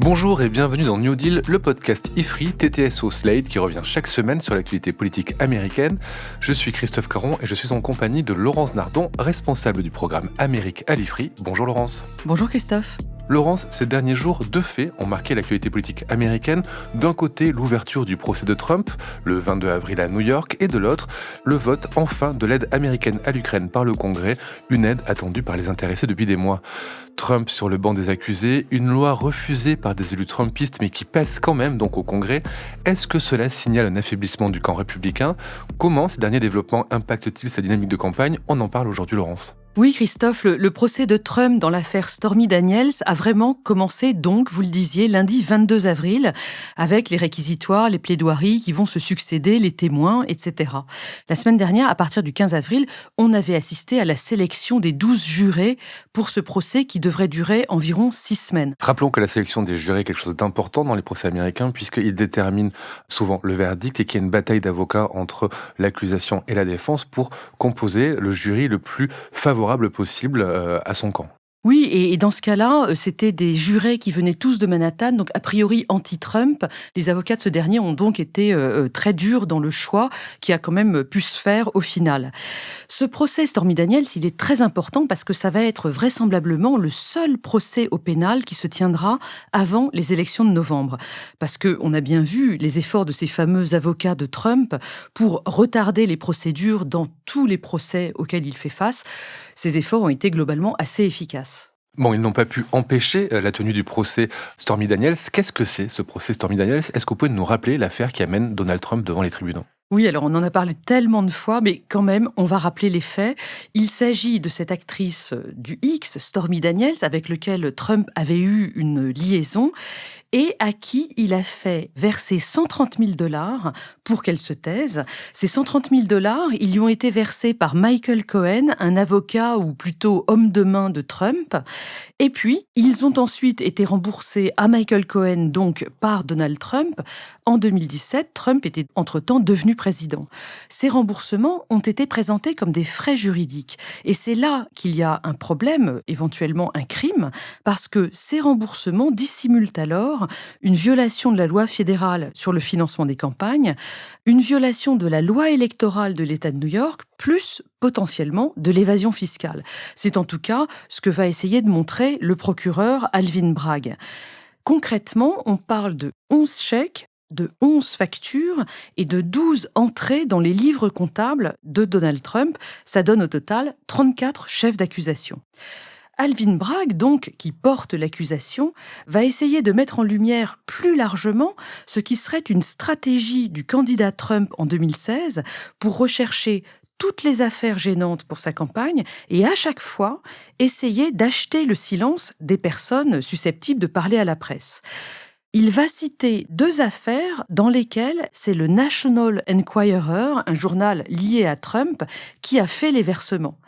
Bonjour et bienvenue dans New Deal, le podcast IFRI TTSO Slate qui revient chaque semaine sur l'actualité politique américaine. Je suis Christophe Caron et je suis en compagnie de Laurence Nardon, responsable du programme Amérique à l'IFRI. Bonjour Laurence. Bonjour Christophe. Laurence, ces derniers jours, deux faits ont marqué l'actualité politique américaine. D'un côté, l'ouverture du procès de Trump, le 22 avril à New York, et de l'autre, le vote enfin de l'aide américaine à l'Ukraine par le Congrès, une aide attendue par les intéressés depuis des mois. Trump sur le banc des accusés, une loi refusée par des élus trumpistes mais qui pèse quand même donc au Congrès. Est-ce que cela signale un affaiblissement du camp républicain ? Comment ces derniers développements impactent-ils sa dynamique de campagne ? On en parle aujourd'hui, Laurence. Oui, Christophe, le procès de Trump dans l'affaire Stormy Daniels a vraiment commencé donc, vous le disiez, lundi 22 avril, avec les réquisitoires, les plaidoiries qui vont se succéder, les témoins, etc. La semaine dernière, à partir du 15 avril, on avait assisté à la sélection des 12 jurés pour ce procès qui devrait durer environ 6 semaines. Rappelons que la sélection des jurés est quelque chose d'important dans les procès américains puisqu'il détermine souvent le verdict et qu'il y a une bataille d'avocats entre l'accusation et la défense pour composer le jury le plus favorable possible à son camp. Oui, et dans ce cas-là, c'était des jurés qui venaient tous de Manhattan, donc a priori anti-Trump. Les avocats de ce dernier ont donc été très durs dans le choix qui a quand même pu se faire au final. Ce procès Stormy Daniels, il est très important parce que ça va être vraisemblablement le seul procès au pénal qui se tiendra avant les élections de novembre. Parce qu'on a bien vu les efforts de ces fameux avocats de Trump pour retarder les procédures dans tous les procès auxquels il fait face. Ces efforts ont été globalement assez efficaces. Bon, ils n'ont pas pu empêcher la tenue du procès Stormy Daniels. Qu'est-ce que c'est ce procès Stormy Daniels ? Est-ce que vous pouvez nous rappeler l'affaire qui amène Donald Trump devant les tribunaux ? Oui, alors on en a parlé tellement de fois, mais quand même, on va rappeler les faits. Il s'agit de cette actrice du X, Stormy Daniels, avec laquelle Trump avait eu une liaison et à qui il a fait verser 130 000 $ pour qu'elle se taise. Ces 130 000 $, ils lui ont été versés par Michael Cohen, un avocat ou plutôt homme de main de Trump. Et puis, ils ont ensuite été remboursés à Michael Cohen, donc par Donald Trump. En 2017, Trump était entre-temps devenu président. Ces remboursements ont été présentés comme des frais juridiques. Et c'est là qu'il y a un problème, éventuellement un crime, parce que ces remboursements dissimulent alors une violation de la loi fédérale sur le financement des campagnes, une violation de la loi électorale de l'État de New York, plus potentiellement de l'évasion fiscale. C'est en tout cas ce que va essayer de montrer le procureur Alvin Bragg. Concrètement, on parle de 11 chèques, de 11 factures et de 12 entrées dans les livres comptables de Donald Trump. Ça donne au total 34 chefs d'accusation. Alvin Bragg, donc, qui porte l'accusation, va essayer de mettre en lumière plus largement ce qui serait une stratégie du candidat Trump en 2016 pour rechercher toutes les affaires gênantes pour sa campagne et à chaque fois essayer d'acheter le silence des personnes susceptibles de parler à la presse. Il va citer 2 affaires dans lesquelles c'est le National Enquirer, un journal lié à Trump, qui a fait les versements.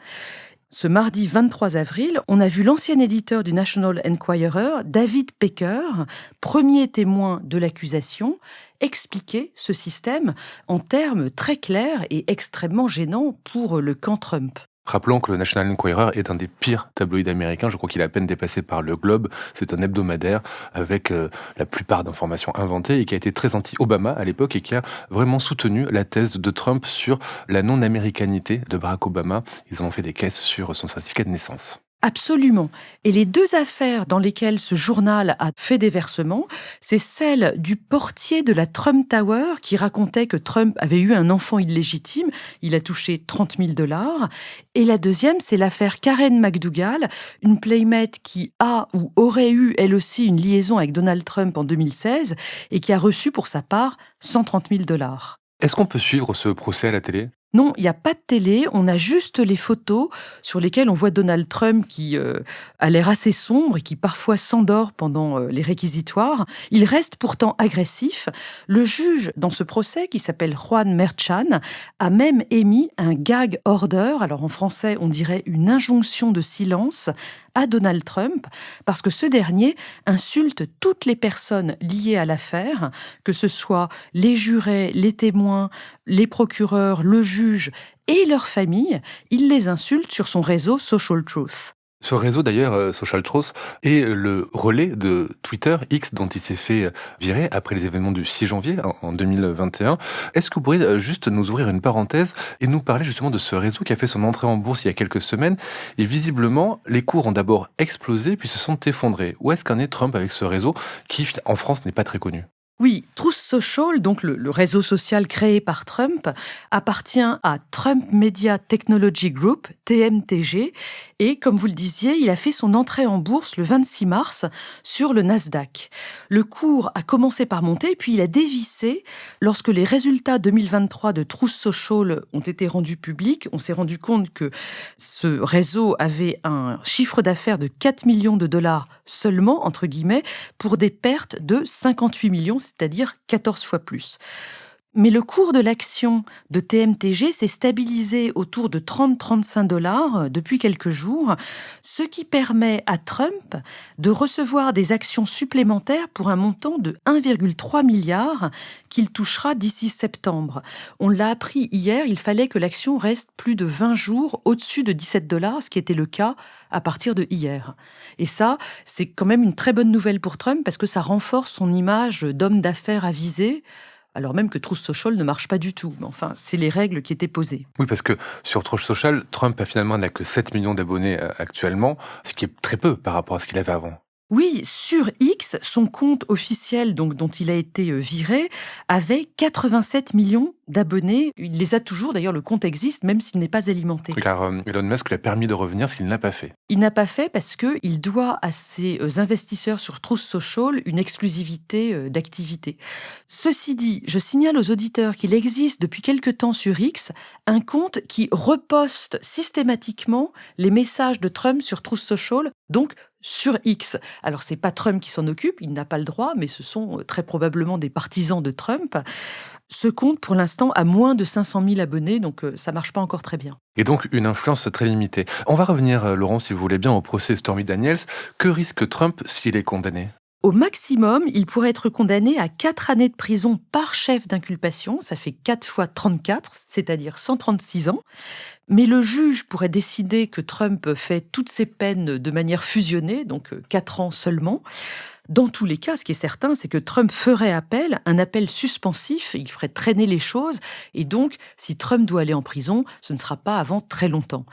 Ce mardi 23 avril, on a vu l'ancien éditeur du National Enquirer, David Pecker, premier témoin de l'accusation, expliquer ce système en termes très clairs et extrêmement gênants pour le camp Trump. Rappelons que le National Enquirer est un des pires tabloïds américains. Je crois qu'il est à peine dépassé par le Globe. C'est un hebdomadaire avec la plupart d'informations inventées et qui a été très anti-Obama à l'époque et qui a vraiment soutenu la thèse de Trump sur la non-américanité de Barack Obama. Ils ont fait des caisses sur son certificat de naissance. Absolument. Et les 2 affaires dans lesquelles ce journal a fait des versements, c'est celle du portier de la Trump Tower qui racontait que Trump avait eu un enfant illégitime. Il a touché 30 000 $. Et la deuxième, c'est l'affaire Karen McDougal, une playmate qui a ou aurait eu elle aussi une liaison avec Donald Trump en 2016 et qui a reçu pour sa part 130 000 $. Est-ce qu'on peut suivre ce procès à la télé ? Non, il n'y a pas de télé, on a juste les photos sur lesquelles on voit Donald Trump qui a l'air assez sombre et qui parfois s'endort pendant les réquisitoires. Il reste pourtant agressif. Le juge dans ce procès, qui s'appelle Juan Merchan, a même émis un gag order, alors en français on dirait une injonction de silence, à Donald Trump, parce que ce dernier insulte toutes les personnes liées à l'affaire, que ce soit les jurés, les témoins, les procureurs, le juge et leur famille, il les insulte sur son réseau Social Truth. Ce réseau d'ailleurs, Social Trust, est le relais de Twitter, X, dont il s'est fait virer après les événements du 6 janvier en 2021. Est-ce que vous pourriez juste nous ouvrir une parenthèse et nous parler justement de ce réseau qui a fait son entrée en bourse il y a quelques semaines et visiblement, les cours ont d'abord explosé puis se sont effondrés. Où est-ce qu'en est Trump avec ce réseau qui, en France, n'est pas très connu? Oui, Truth Social, donc le réseau social créé par Trump, appartient à Trump Media Technology Group, TMTG, et comme vous le disiez, il a fait son entrée en bourse le 26 mars sur le Nasdaq. Le cours a commencé par monter, puis il a dévissé lorsque les résultats 2023 de Truth Social ont été rendus publics. On s'est rendu compte que ce réseau avait un chiffre d'affaires de 4 millions de dollars seulement, entre guillemets, pour des pertes de 58 millions, c'est-à-dire 14 fois plus. Mais le cours de l'action de TMTG s'est stabilisé autour de 30-35 dollars depuis quelques jours, ce qui permet à Trump de recevoir des actions supplémentaires pour un montant de 1,3 milliard qu'il touchera d'ici septembre. On l'a appris hier, il fallait que l'action reste plus de 20 jours au-dessus de 17 dollars, ce qui était le cas à partir de hier. Et ça, c'est quand même une très bonne nouvelle pour Trump parce que ça renforce son image d'homme d'affaires avisé, alors même que Truth Social ne marche pas du tout. Mais enfin, c'est les règles qui étaient posées. Oui, parce que sur Truth Social, Trump n'a que 7 millions d'abonnés actuellement, ce qui est très peu par rapport à ce qu'il avait avant. Oui, sur X, son compte officiel, donc dont il a été viré, avait 87 millions d'abonnés. Il les a toujours, d'ailleurs le compte existe, même s'il n'est pas alimenté. Car Elon Musk lui a permis de revenir, ce qu'il n'a pas fait. Il n'a pas fait parce qu'il doit à ses investisseurs sur Truth Social une exclusivité d'activité. Ceci dit, je signale aux auditeurs qu'il existe depuis quelque temps sur X un compte qui reposte systématiquement les messages de Trump sur Truth Social, donc sur X. Alors, c'est pas Trump qui s'en occupe, il n'a pas le droit, mais ce sont très probablement des partisans de Trump. Ce compte, pour l'instant, a moins de 500 000 abonnés, donc ça marche pas encore très bien. Et donc, une influence très limitée. On va revenir, Laurent, si vous voulez bien, au procès Stormy Daniels. Que risque Trump s'il est condamné ? Au maximum, il pourrait être condamné à 4 années de prison par chef d'inculpation, ça fait 4 fois 34, c'est-à-dire 136 ans. Mais le juge pourrait décider que Trump fait toutes ses peines de manière fusionnée, donc 4 ans seulement. Dans tous les cas, ce qui est certain, c'est que Trump ferait appel, un appel suspensif, il ferait traîner les choses, et donc, si Trump doit aller en prison, ce ne sera pas avant très longtemps.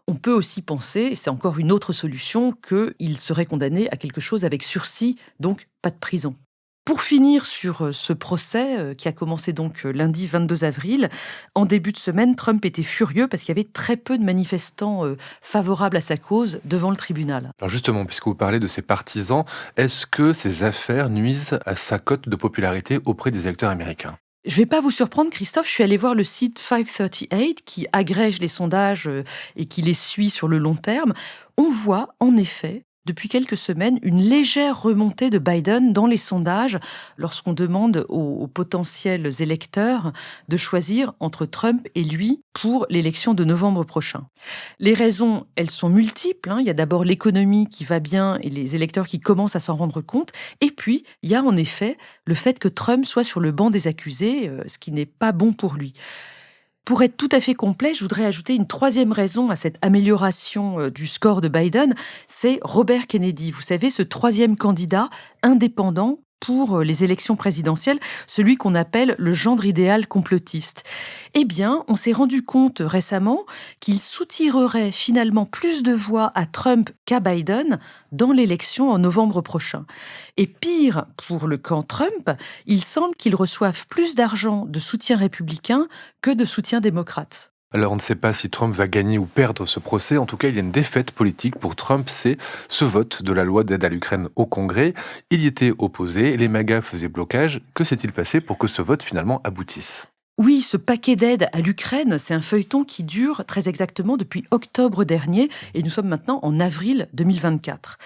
On peut aussi penser, et c'est encore une autre solution, qu'il serait condamné à quelque chose avec sursis, donc pas de prison. Pour finir sur ce procès qui a commencé donc lundi 22 avril, en début de semaine, Trump était furieux parce qu'il y avait très peu de manifestants favorables à sa cause devant le tribunal. Alors justement, puisque vous parlez de ses partisans, est-ce que ces affaires nuisent à sa cote de popularité auprès des électeurs américains ? Je ne vais pas vous surprendre, Christophe, je suis allée voir le site 538 qui agrège les sondages et qui les suit sur le long terme. On voit en effet depuis quelques semaines une légère remontée de Biden dans les sondages lorsqu'on demande aux potentiels électeurs de choisir entre Trump et lui pour l'élection de novembre prochain. Les raisons, elles sont multiples. Il y a d'abord l'économie qui va bien et les électeurs qui commencent à s'en rendre compte. Et puis, il y a en effet le fait que Trump soit sur le banc des accusés, ce qui n'est pas bon pour lui. Pour être tout à fait complet, je voudrais ajouter une troisième raison à cette amélioration du score de Biden, c'est Robert Kennedy. Vous savez, ce troisième candidat indépendant pour les élections présidentielles, celui qu'on appelle le gendre idéal complotiste. Eh bien, on s'est rendu compte récemment qu'il soutirerait finalement plus de voix à Trump qu'à Biden dans l'élection en novembre prochain. Et pire, pour le camp Trump, il semble qu'il reçoive plus d'argent de soutien républicain que de soutien démocrate. Alors on ne sait pas si Trump va gagner ou perdre ce procès. En tout cas, il y a une défaite politique pour Trump, c'est ce vote de la loi d'aide à l'Ukraine au Congrès. Il y était opposé, les MAGA faisaient blocage. Que s'est-il passé pour que ce vote finalement aboutisse ? Oui, ce paquet d'aide à l'Ukraine, c'est un feuilleton qui dure très exactement depuis octobre dernier et nous sommes maintenant en avril 2024.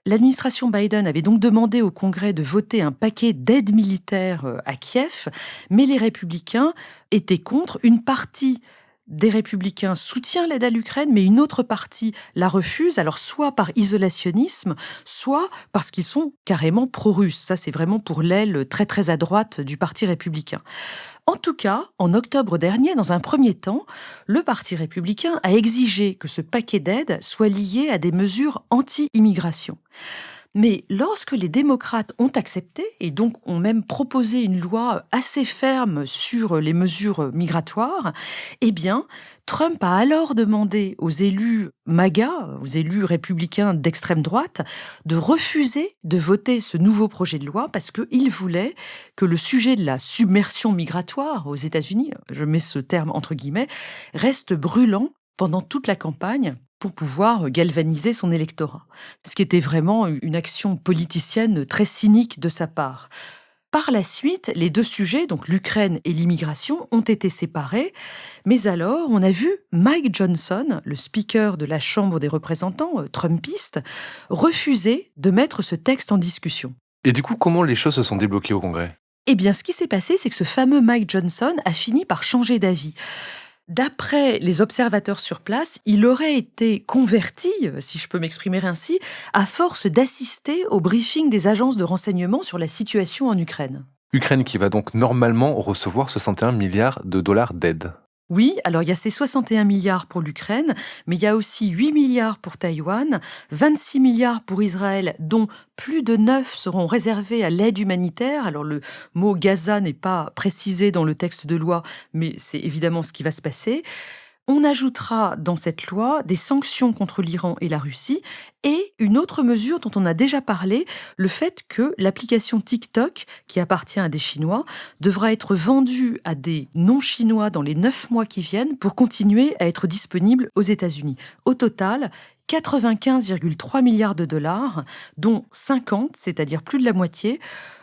L'administration Biden avait donc demandé au Congrès de voter un paquet d'aide militaire à Kiev, mais les républicains étaient contre. Une partie des républicains soutient l'aide à l'Ukraine, mais une autre partie la refuse, alors soit par isolationnisme, soit parce qu'ils sont carrément pro-russes. Ça, c'est vraiment pour l'aile très très à droite du Parti républicain. En tout cas, en octobre dernier, dans un premier temps, le Parti républicain a exigé que ce paquet d'aides soit lié à des mesures anti-immigration. Mais lorsque les démocrates ont accepté, et donc ont même proposé une loi assez ferme sur les mesures migratoires, eh bien, Trump a alors demandé aux élus MAGA, aux élus républicains d'extrême droite, de refuser de voter ce nouveau projet de loi parce qu'il voulait que le sujet de la submersion migratoire aux États-Unis, je mets ce terme entre guillemets, reste brûlant pendant toute la campagne pour pouvoir galvaniser son électorat. Ce qui était vraiment une action politicienne très cynique de sa part. Par la suite, les deux sujets, donc l'Ukraine et l'immigration, ont été séparés. Mais alors, on a vu Mike Johnson, le speaker de la Chambre des représentants, trumpiste, refuser de mettre ce texte en discussion. Et du coup, comment les choses se sont débloquées au Congrès? Eh bien, ce qui s'est passé, c'est que ce fameux Mike Johnson a fini par changer d'avis. D'après les observateurs sur place, il aurait été converti, si je peux m'exprimer ainsi, à force d'assister au briefing des agences de renseignement sur la situation en Ukraine. Ukraine qui va donc normalement recevoir 61 milliards de dollars d'aide. Oui, alors il y a ces 61 milliards pour l'Ukraine, mais il y a aussi 8 milliards pour Taïwan, 26 milliards pour Israël, dont plus de 9 seront réservés à l'aide humanitaire. Alors le mot Gaza n'est pas précisé dans le texte de loi, mais c'est évidemment ce qui va se passer. On ajoutera dans cette loi des sanctions contre l'Iran et la Russie et une autre mesure dont on a déjà parlé, le fait que l'application TikTok, qui appartient à des Chinois, devra être vendue à des non-chinois dans les 9 mois qui viennent pour continuer à être disponible aux États-Unis. Au total, 95,3 milliards de dollars, dont 50, c'est-à-dire plus de la moitié,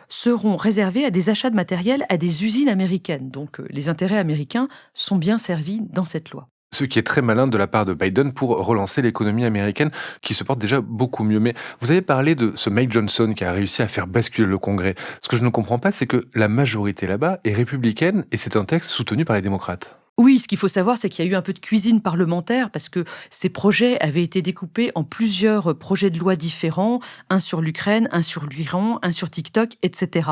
seront réservés à des achats de matériel à des usines américaines. Donc les intérêts américains sont bien servis dans cette loi. Ce qui est très malin de la part de Biden pour relancer l'économie américaine qui se porte déjà beaucoup mieux. Mais vous avez parlé de ce Mike Johnson qui a réussi à faire basculer le Congrès. Ce que je ne comprends pas, c'est que la majorité là-bas est républicaine et c'est un texte soutenu par les démocrates. Oui, ce qu'il faut savoir, c'est qu'il y a eu un peu de cuisine parlementaire parce que ces projets avaient été découpés en plusieurs projets de loi différents, un sur l'Ukraine, un sur l'Iran, un sur TikTok, etc.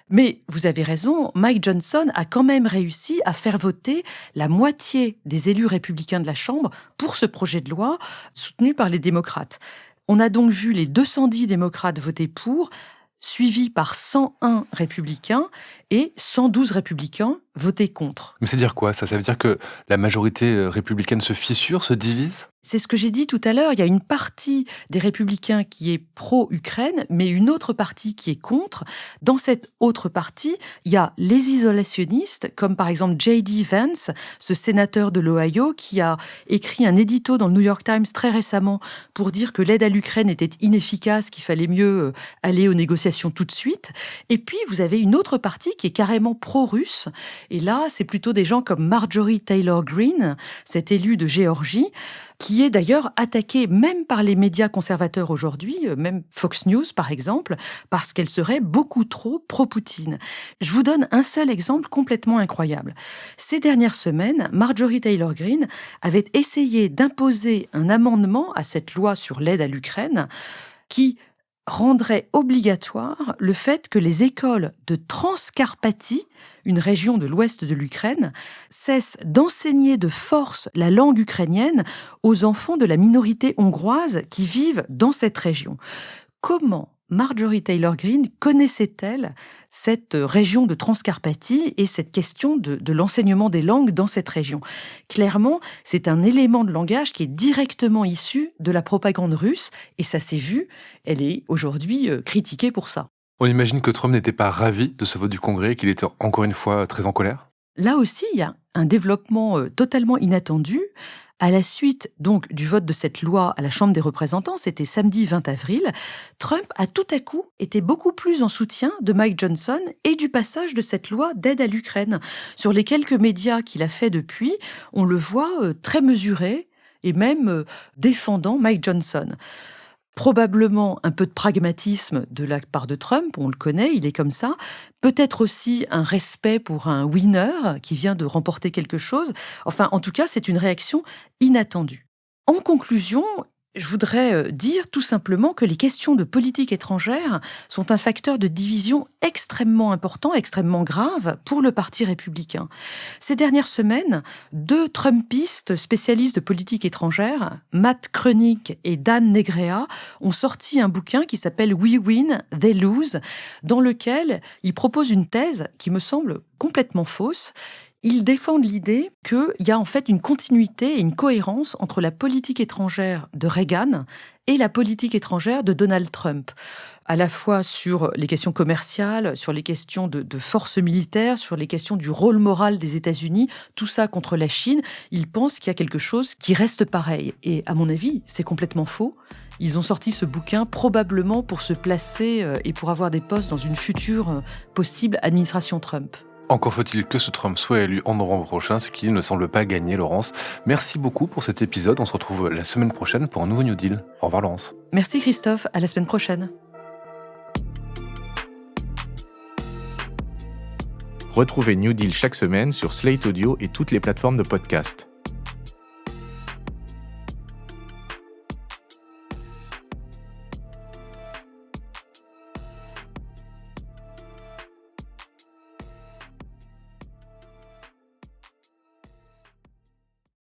Mais vous avez raison, Mike Johnson a quand même réussi à faire voter la moitié des élus républicains de la Chambre pour ce projet de loi soutenu par les démocrates. On a donc vu les 210 démocrates voter pour, suivis par 101 républicains et 112 républicains voter contre. Mais c'est dire quoi ça? Ça veut dire que la majorité républicaine se fissure, se divise? C'est ce que j'ai dit tout à l'heure, il y a une partie des républicains qui est pro-Ukraine, mais une autre partie qui est contre. Dans cette autre partie, il y a les isolationnistes, comme par exemple J.D. Vance, ce sénateur de l'Ohio, qui a écrit un édito dans le New York Times très récemment pour dire que l'aide à l'Ukraine était inefficace, qu'il fallait mieux aller aux négociations tout de suite. Et puis, vous avez une autre partie qui est carrément pro-russe. Et là, c'est plutôt des gens comme Marjorie Taylor Greene, cette élue de Géorgie, qui est d'ailleurs attaquée même par les médias conservateurs aujourd'hui, même Fox News par exemple, parce qu'elle serait beaucoup trop pro-Poutine. Je vous donne un seul exemple complètement incroyable. Ces dernières semaines, Marjorie Taylor Greene avait essayé d'imposer un amendement à cette loi sur l'aide à l'Ukraine qui rendrait obligatoire le fait que les écoles de Transcarpathie, une région de l'ouest de l'Ukraine, cessent d'enseigner de force la langue ukrainienne aux enfants de la minorité hongroise qui vivent dans cette région. Comment Marjorie Taylor Greene connaissait-elle cette région de Transcarpathie et cette question de l'enseignement des langues dans cette région? Clairement, c'est un élément de langage qui est directement issu de la propagande russe et ça s'est vu, elle est aujourd'hui critiquée pour ça. On imagine que Trump n'était pas ravi de ce vote du Congrès, qu'il était encore une fois très en colère? Là aussi, il y a un développement totalement inattendu. À la suite donc du vote de cette loi à la Chambre des représentants, c'était samedi 20 avril, Trump a tout à coup été beaucoup plus en soutien de Mike Johnson et du passage de cette loi d'aide à l'Ukraine. Sur les quelques médias qu'il a fait depuis, on le voit très mesuré et même défendant Mike Johnson. Probablement un peu de pragmatisme de la part de Trump, on le connaît, il est comme ça. Peut-être aussi un respect pour un winner qui vient de remporter quelque chose. Enfin, en tout cas, c'est une réaction inattendue. En conclusion, Je voudrais dire tout simplement que les questions de politique étrangère sont un facteur de division extrêmement important, extrêmement grave pour le Parti républicain. Ces dernières semaines, 2 Trumpistes spécialistes de politique étrangère, Matt Kroenig et Dan Negrea, ont sorti un bouquin qui s'appelle We Win, They Lose, dans lequel ils proposent une thèse qui me semble complètement fausse. Ils défendent l'idée qu'il y a en fait une continuité et une cohérence entre la politique étrangère de Reagan et la politique étrangère de Donald Trump, à la fois sur les questions commerciales, sur les questions de forces militaires, sur les questions du rôle moral des États-Unis, tout ça contre la Chine. Ils pensent qu'il y a quelque chose qui reste pareil. Et à mon avis, c'est complètement faux. Ils ont sorti ce bouquin probablement pour se placer et pour avoir des postes dans une future possible administration Trump. Encore faut-il que ce Trump soit élu en novembre prochain, ce qui ne semble pas gagner, Laurence. Merci beaucoup pour cet épisode. On se retrouve la semaine prochaine pour un nouveau New Deal. Au revoir, Laurence. Merci Christophe, à la semaine prochaine. Retrouvez New Deal chaque semaine sur Slate Audio et toutes les plateformes de podcast.